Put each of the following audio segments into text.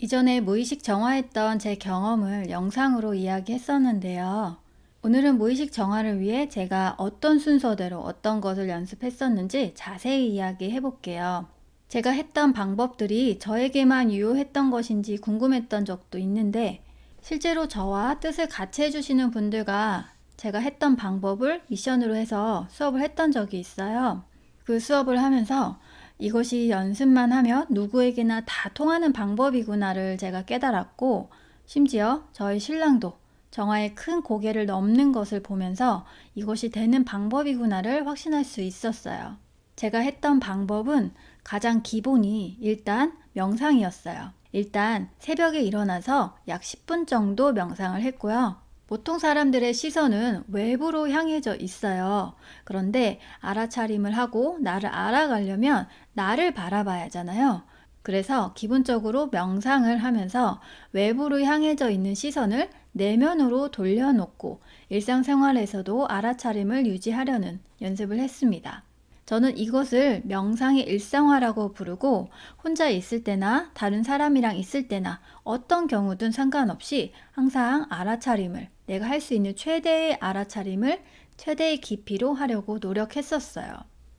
이전에 무의식 정화했던 제 경험을 영상으로 이야기했었는데요. 오늘은 무의식 정화를 위해 제가 어떤 순서대로 어떤 것을 연습했었는지 자세히 이야기해 볼게요. 제가 했던 방법들이 저에게만 유효했던 것인지 궁금했던 적도 있는데, 실제로 저와 뜻을 같이 해주시는 분들과 제가 했던 방법을 미션으로 해서 수업을 했던 적이 있어요. 그 수업을 하면서 이것이 연습만 하면 누구에게나 다 통하는 방법이구나를 제가 깨달았고, 심지어 저희 신랑도 정화의 큰 고개를 넘는 것을 보면서 이것이 되는 방법이구나를 확신할 수 있었어요. 제가 했던 방법은 가장 기본이 일단 명상이었어요. 일단 새벽에 일어나서 약 10분 정도 명상을 했고요. 보통 사람들의 시선은 외부로 향해져 있어요. 그런데 알아차림을 하고 나를 알아가려면 나를 바라봐야 하잖아요. 그래서 기본적으로 명상을 하면서 외부로 향해져 있는 시선을 내면으로 돌려놓고 일상생활에서도 알아차림을 유지하려는 연습을 했습니다. 저는 이것을 명상의 일상화라고 부르고, 혼자 있을 때나 다른 사람이랑 있을 때나 어떤 경우든 상관없이 항상 알아차림을, 내가 할 수 있는 최대의 알아차림을 최대의 깊이로 하려고 노력했었어요.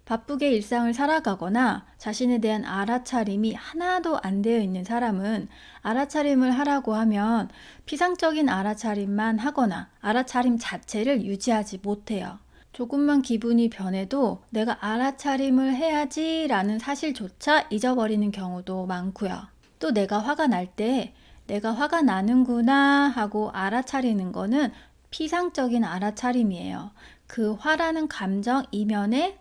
바쁘게 일상을 살아가거나 자신에 대한 알아차림이 하나도 안 되어 있는 사람은 알아차림을 하라고 하면 피상적인 알아차림만 하거나 알아차림 자체를 유지하지 못해요. 조금만 기분이 변해도 내가 알아차림을 해야지 라는 사실조차 잊어버리는 경우도 많고요. 또 내가 화가 날 때 내가 화가 나는구나 하고 알아차리는 거는 피상적인 알아차림이에요. 그 화라는 감정 이면에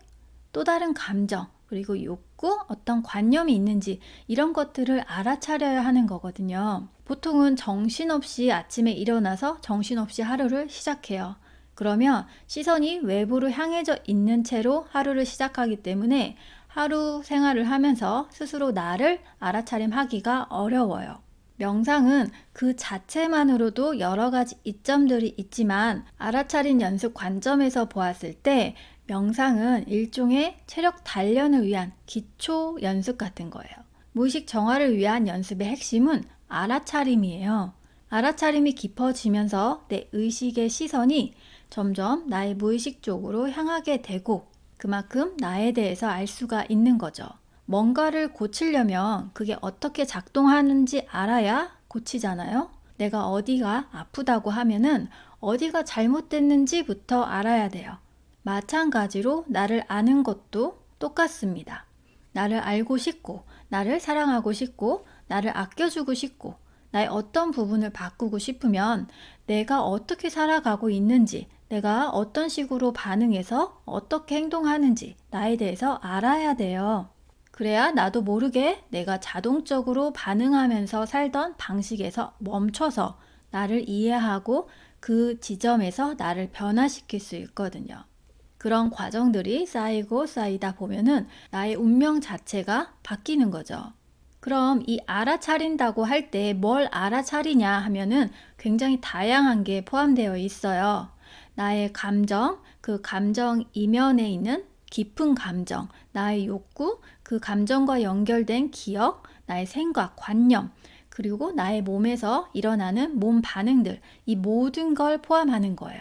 또 다른 감정, 그리고 욕구, 어떤 관념이 있는지 이런 것들을 알아차려야 하는 거거든요. 보통은 정신없이 아침에 일어나서 정신없이 하루를 시작해요. 그러면 시선이 외부로 향해져 있는 채로 하루를 시작하기 때문에 하루 생활을 하면서 스스로 나를 알아차림하기가 어려워요. 명상은 그 자체만으로도 여러 가지 이점들이 있지만, 알아차림 연습 관점에서 보았을 때 명상은 일종의 체력 단련을 위한 기초 연습 같은 거예요. 무의식 정화를 위한 연습의 핵심은 알아차림이에요. 알아차림이 깊어지면서 내 의식의 시선이 점점 나의 무의식 쪽으로 향하게 되고, 그만큼 나에 대해서 알 수가 있는 거죠. 뭔가를 고치려면 그게 어떻게 작동하는지 알아야 고치잖아요. 내가 어디가 아프다고 하면은 어디가 잘못됐는지부터 알아야 돼요. 마찬가지로 나를 아는 것도 똑같습니다. 나를 알고 싶고, 나를 사랑하고 싶고, 나를 아껴주고 싶고, 나의 어떤 부분을 바꾸고 싶으면 내가 어떻게 살아가고 있는지, 내가 어떤 식으로 반응해서 어떻게 행동하는지 나에 대해서 알아야 돼요. 그래야 나도 모르게 내가 자동적으로 반응하면서 살던 방식에서 멈춰서 나를 이해하고 그 지점에서 나를 변화시킬 수 있거든요. 그런 과정들이 쌓이고 쌓이다 보면은 나의 운명 자체가 바뀌는 거죠. 그럼 이 알아차린다고 할 때 뭘 알아차리냐 하면은 굉장히 다양한 게 포함되어 있어요. 나의 감정, 그 감정 이면에 있는 깊은 감정, 나의 욕구, 그 감정과 연결된 기억, 나의 생각, 관념, 그리고 나의 몸에서 일어나는 몸 반응들, 이 모든 걸 포함하는 거예요.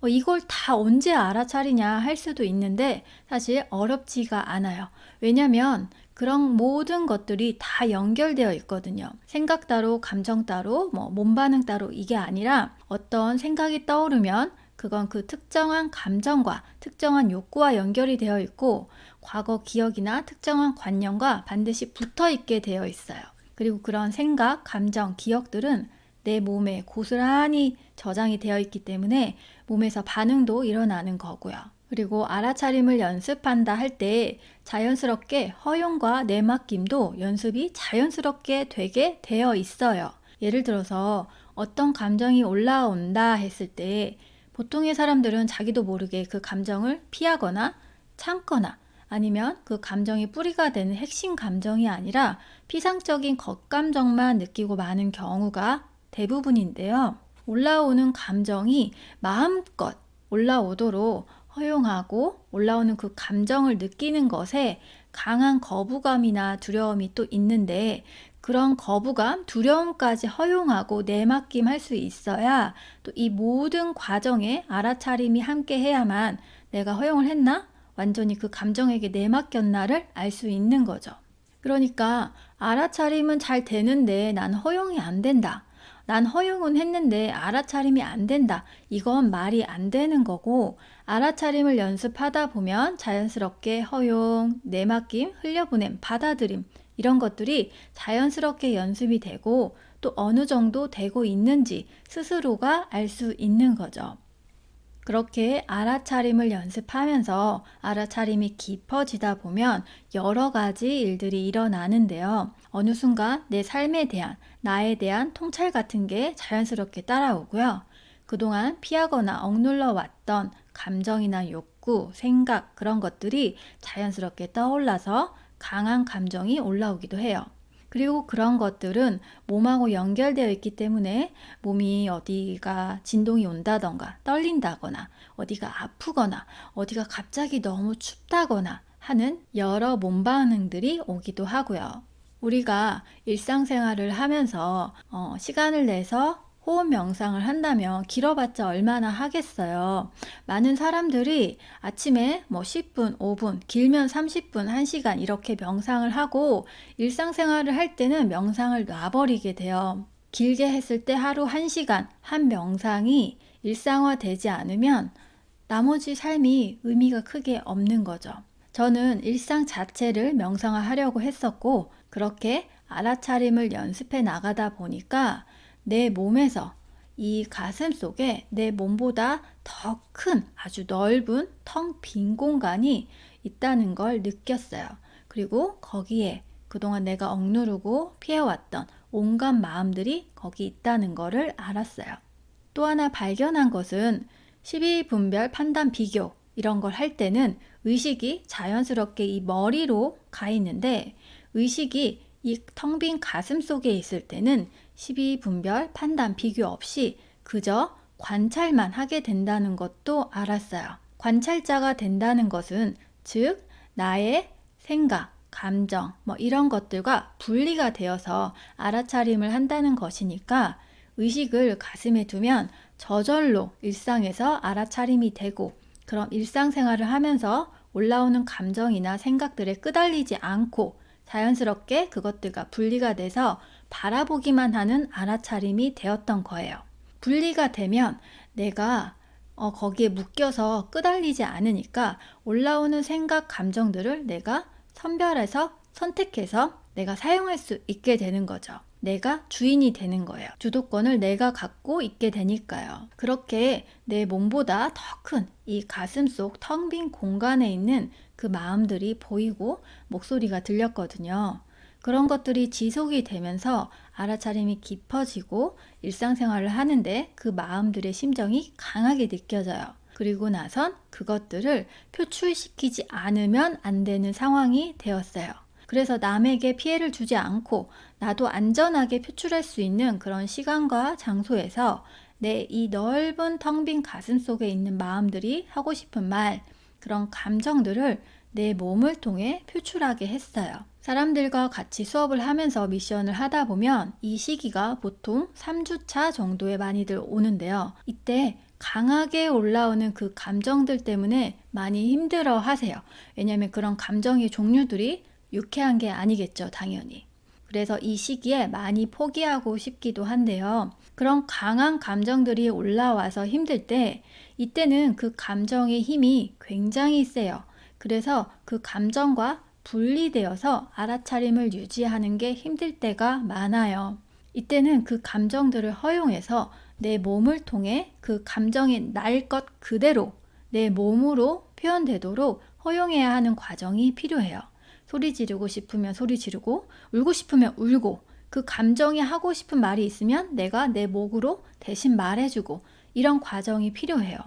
이걸 다 언제 알아차리냐 할 수도 있는데 사실 어렵지가 않아요. 왜냐면 그런 모든 것들이 다 연결되어 있거든요. 생각 따로, 감정 따로, 몸 반응 따로 이게 아니라 어떤 생각이 떠오르면 그건 그 특정한 감정과 특정한 욕구와 연결이 되어 있고, 과거 기억이나 특정한 관념과 반드시 붙어 있게 되어 있어요. 그리고 그런 생각, 감정, 기억들은 내 몸에 고스란히 저장이 되어 있기 때문에 몸에서 반응도 일어나는 거고요. 그리고 알아차림을 연습한다 할 때 자연스럽게 허용과 내맡김도 연습이 자연스럽게 되게 되어 있어요. 예를 들어서 어떤 감정이 올라온다 했을 때 보통의 사람들은 자기도 모르게 그 감정을 피하거나 참거나, 아니면 그 감정이 뿌리가 되는 핵심 감정이 아니라 피상적인 겉감정만 느끼고 마는 경우가 대부분인데요. 올라오는 감정이 마음껏 올라오도록 허용하고, 올라오는 그 감정을 느끼는 것에 강한 거부감이나 두려움이 또 있는데, 그런 거부감, 두려움까지 허용하고 내맡김 할 수 있어야 또 이 모든 과정에 알아차림이 함께 해야만 내가 허용을 했나? 완전히 그 감정에게 내맡겼나를 알 수 있는 거죠. 그러니까 알아차림은 잘 되는데 난 허용이 안 된다. 난 허용은 했는데 알아차림이 안 된다. 이건 말이 안 되는 거고, 알아차림을 연습하다 보면 자연스럽게 허용, 내맡김, 흘려보냄, 받아들임 이런 것들이 자연스럽게 연습이 되고 또 어느 정도 되고 있는지 스스로가 알 수 있는 거죠. 그렇게 알아차림을 연습하면서 알아차림이 깊어지다 보면 여러 가지 일들이 일어나는데요. 어느 순간 내 삶에 대한, 나에 대한 통찰 같은 게 자연스럽게 따라오고요. 그동안 피하거나 억눌러 왔던 감정이나 욕구, 생각 그런 것들이 자연스럽게 떠올라서 강한 감정이 올라오기도 해요. 그리고 그런 것들은 몸하고 연결되어 있기 때문에 몸이 어디가 진동이 온다던가 떨린다거나 어디가 아프거나 어디가 갑자기 너무 춥다거나 하는 여러 몸 반응들이 오기도 하고요. 우리가 일상생활을 하면서 시간을 내서 호흡 명상을 한다면 길어봤자 얼마나 하겠어요. 많은 사람들이 아침에 10분, 5분, 길면 30분, 1시간 이렇게 명상을 하고 일상생활을 할 때는 명상을 놔버리게 돼요. 길게 했을 때 하루 1시간 한 명상이 일상화되지 않으면 나머지 삶이 의미가 크게 없는 거죠. 저는 일상 자체를 명상화하려고 했었고 그렇게 알아차림을 연습해 나가다 보니까 내 몸에서 이 가슴 속에 내 몸보다 더 큰 아주 넓은 텅 빈 공간이 있다는 걸 느꼈어요. 그리고 거기에 그동안 내가 억누르고 피해왔던 온갖 마음들이 거기 있다는 거를 알았어요. 또 하나 발견한 것은 시비분별 판단 비교 이런 걸 할 때는 의식이 자연스럽게 이 머리로 가 있는데 의식이 이 텅 빈 가슴 속에 있을 때는 시비분별 판단 비교 없이 그저 관찰만 하게 된다는 것도 알았어요. 관찰자가 된다는 것은 즉 나의 생각, 감정 이런 것들과 분리가 되어서 알아차림을 한다는 것이니까 의식을 가슴에 두면 저절로 일상에서 알아차림이 되고 그럼 일상생활을 하면서 올라오는 감정이나 생각들에 끄달리지 않고 자연스럽게 그것들과 분리가 돼서 바라보기만 하는 알아차림이 되었던 거예요. 분리가 되면 내가 거기에 묶여서 끄달리지 않으니까 올라오는 생각, 감정들을 내가 선별해서 선택해서 내가 사용할 수 있게 되는 거죠. 내가 주인이 되는 거예요. 주도권을 내가 갖고 있게 되니까요. 그렇게 내 몸보다 더 큰 이 가슴 속 텅 빈 공간에 있는 그 마음들이 보이고 목소리가 들렸거든요. 그런 것들이 지속이 되면서 알아차림이 깊어지고 일상생활을 하는데 그 마음들의 심정이 강하게 느껴져요. 그리고 나선 그것들을 표출시키지 않으면 안 되는 상황이 되었어요. 그래서 남에게 피해를 주지 않고 나도 안전하게 표출할 수 있는 그런 시간과 장소에서 내 이 넓은 텅 빈 가슴 속에 있는 마음들이 하고 싶은 말, 그런 감정들을 내 몸을 통해 표출하게 했어요. 사람들과 같이 수업을 하면서 미션을 하다 보면 이 시기가 보통 3주차 정도에 많이들 오는데요. 이때 강하게 올라오는 그 감정들 때문에 많이 힘들어 하세요. 왜냐하면 그런 감정의 종류들이 유쾌한 게 아니겠죠, 당연히. 그래서 이 시기에 많이 포기하고 싶기도 한데요. 그런 강한 감정들이 올라와서 힘들 때 이때는 그 감정의 힘이 굉장히 세요. 그래서 그 감정과 분리되어서 알아차림을 유지하는 게 힘들 때가 많아요. 이때는 그 감정들을 허용해서 내 몸을 통해 그 감정이 날 것 그대로 내 몸으로 표현되도록 허용해야 하는 과정이 필요해요. 소리 지르고 싶으면 소리 지르고, 울고 싶으면 울고, 그 감정이 하고 싶은 말이 있으면 내가 내 목으로 대신 말해주고, 이런 과정이 필요해요.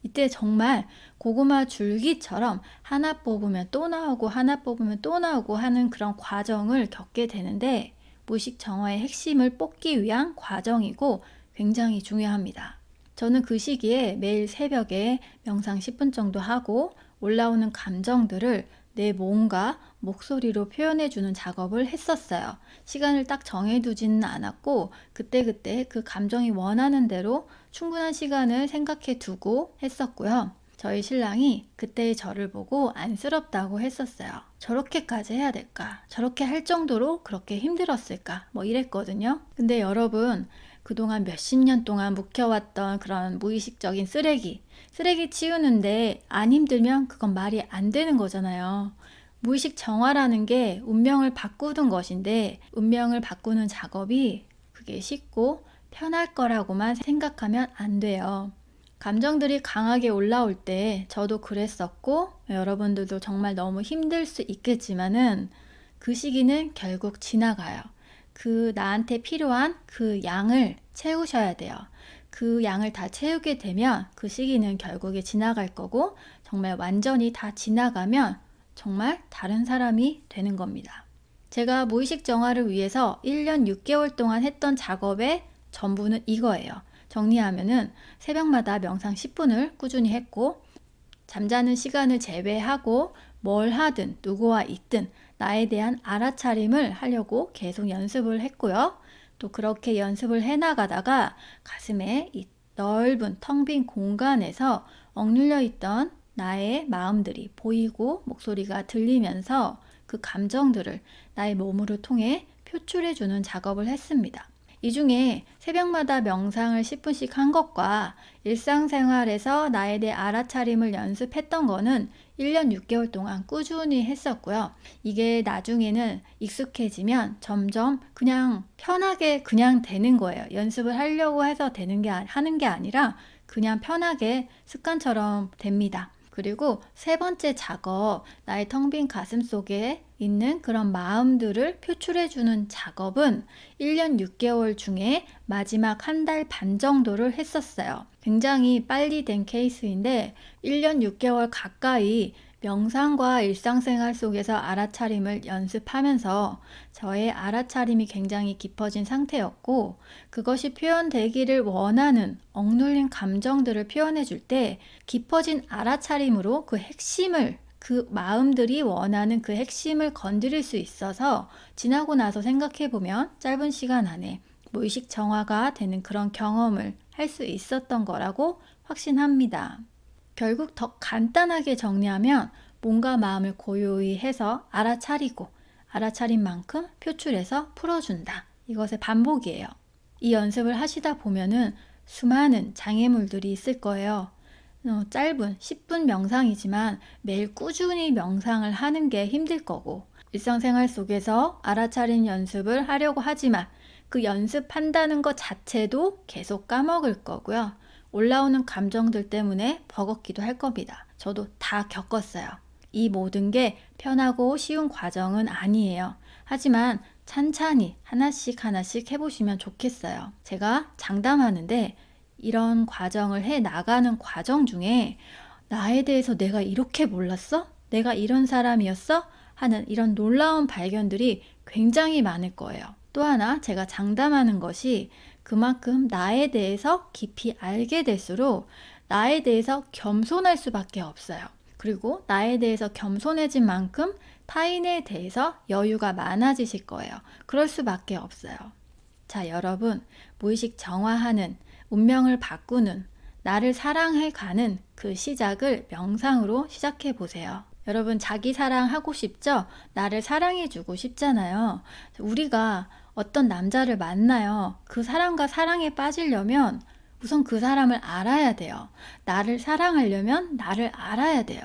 이때 정말 고구마 줄기처럼 하나 뽑으면 또 나오고 하나 뽑으면 또 나오고 하는 그런 과정을 겪게 되는데 무의식 정화의 핵심을 뽑기 위한 과정이고 굉장히 중요합니다. 저는 그 시기에 매일 새벽에 명상 10분 정도 하고 올라오는 감정들을 내 몸과 목소리로 표현해주는 작업을 했었어요. 시간을 딱 정해두지는 않았고 그때그때 그 감정이 원하는 대로 충분한 시간을 생각해 두고 했었고요. 저희 신랑이 그때의 저를 보고 안쓰럽다고 했었어요. 저렇게까지 해야 될까? 저렇게 할 정도로 그렇게 힘들었을까? 뭐 이랬거든요. 근데 여러분, 그동안 몇십 년 동안 묵혀왔던 그런 무의식적인 쓰레기 치우는데 안 힘들면 그건 말이 안 되는 거잖아요. 무의식 정화라는 게 운명을 바꾸는 것인데 운명을 바꾸는 작업이 그게 쉽고 편할 거라고만 생각하면 안 돼요. 감정들이 강하게 올라올 때 저도 그랬었고 여러분들도 정말 너무 힘들 수 있겠지만은 그 시기는 결국 지나가요. 그 나한테 필요한 그 양을 채우셔야 돼요. 그 양을 다 채우게 되면 그 시기는 결국에 지나갈 거고 정말 완전히 다 지나가면 정말 다른 사람이 되는 겁니다. 제가 무의식 정화를 위해서 1년 6개월 동안 했던 작업의 전부는 이거예요. 정리하면은 새벽마다 명상 10분을 꾸준히 했고 잠자는 시간을 제외하고 뭘 하든 누구와 있든 나에 대한 알아차림을 하려고 계속 연습을 했고요. 또 그렇게 연습을 해나가다가 가슴에 이 넓은 텅 빈 공간에서 억눌려 있던 나의 마음들이 보이고 목소리가 들리면서 그 감정들을 나의 몸으로 통해 표출해주는 작업을 했습니다. 이 중에 새벽마다 명상을 10분씩 한 것과 일상생활에서 나에 대해 알아차림을 연습했던 거는 1년 6개월 동안 꾸준히 했었고요. 이게 나중에는 익숙해지면 점점 그냥 편하게 그냥 되는 거예요. 연습을 하려고 해서 하는 게 아니라 그냥 편하게 습관처럼 됩니다. 그리고 세 번째 작업, 나의 텅 빈 가슴 속에 있는 그런 마음들을 표출해주는 작업은 1년 6개월 중에 마지막 한 달 반 정도를 했었어요. 굉장히 빨리 된 케이스인데 1년 6개월 가까이 명상과 일상생활 속에서 알아차림을 연습하면서 저의 알아차림이 굉장히 깊어진 상태였고 그것이 표현되기를 원하는 억눌린 감정들을 표현해 줄 때 깊어진 알아차림으로 그 핵심을 그 마음들이 원하는 그 핵심을 건드릴 수 있어서 지나고 나서 생각해보면 짧은 시간 안에 무의식 정화가 되는 그런 경험을 할 수 있었던 거라고 확신합니다. 결국 더 간단하게 정리하면 몸과 마음을 고요히 해서 알아차리고 알아차린 만큼 표출해서 풀어준다. 이것의 반복이에요. 이 연습을 하시다 보면은 수많은 장애물들이 있을 거예요. 짧은 10분 명상이지만 매일 꾸준히 명상을 하는 게 힘들 거고 일상생활 속에서 알아차린 연습을 하려고 하지만 그 연습한다는 것 자체도 계속 까먹을 거고요. 올라오는 감정들 때문에 버겁기도 할 겁니다. 저도 다 겪었어요. 이 모든 게 편하고 쉬운 과정은 아니에요. 하지만 찬찬히 하나씩 하나씩 해보시면 좋겠어요. 제가 장담하는데 이런 과정을 해 나가는 과정 중에 나에 대해서 내가 이렇게 몰랐어? 내가 이런 사람이었어? 하는 이런 놀라운 발견들이 굉장히 많을 거예요. 또 하나 제가 장담하는 것이 그만큼 나에 대해서 깊이 알게 될수록 나에 대해서 겸손할 수밖에 없어요. 그리고 나에 대해서 겸손해진 만큼 타인에 대해서 여유가 많아지실 거예요. 그럴 수밖에 없어요. 자, 여러분, 무의식 정화하는, 운명을 바꾸는, 나를 사랑해 가는 그 시작을 명상으로 시작해 보세요. 여러분, 자기 사랑하고 싶죠? 나를 사랑해주고 싶잖아요. 우리가 어떤 남자를 만나요. 그 사람과 사랑에 빠지려면 우선 그 사람을 알아야 돼요. 나를 사랑하려면 나를 알아야 돼요.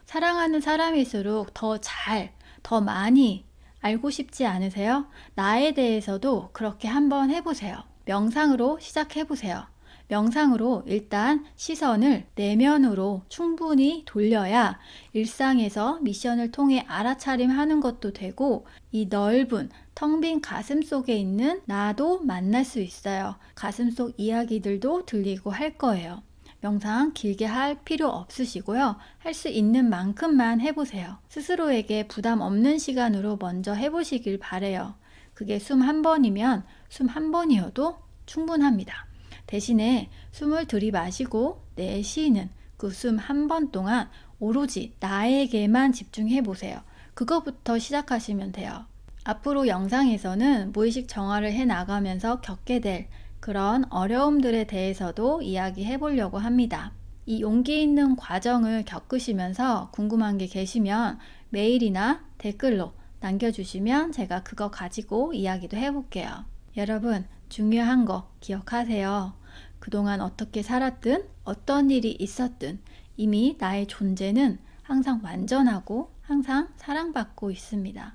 사랑하는 사람일수록 더 많이 알고 싶지 않으세요? 나에 대해서도 그렇게 한번 해보세요. 명상으로 시작해보세요. 명상으로 일단 시선을 내면으로 충분히 돌려야 일상에서 미션을 통해 알아차림하는 것도 되고 이 넓은 텅 빈 가슴 속에 있는 나도 만날 수 있어요. 가슴 속 이야기들도 들리고 할 거예요. 명상 길게 할 필요 없으시고요. 할 수 있는 만큼만 해보세요. 스스로에게 부담 없는 시간으로 먼저 해보시길 바래요. 그게 숨 한 번이면 숨 한 번이어도 충분합니다. 대신에 숨을 들이마시고 내쉬는 그 숨 한 번 동안 오로지 나에게만 집중해 보세요. 그거부터 시작하시면 돼요. 앞으로 영상에서는 무의식 정화를 해 나가면서 겪게 될 그런 어려움들에 대해서도 이야기해 보려고 합니다. 이 용기 있는 과정을 겪으시면서 궁금한 게 계시면 메일이나 댓글로 남겨주시면 제가 그거 가지고 이야기도 해볼게요. 여러분, 중요한 거 기억하세요. 그동안 어떻게 살았든 어떤 일이 있었든 이미 나의 존재는 항상 완전하고 항상 사랑받고 있습니다.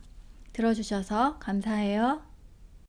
들어주셔서 감사해요.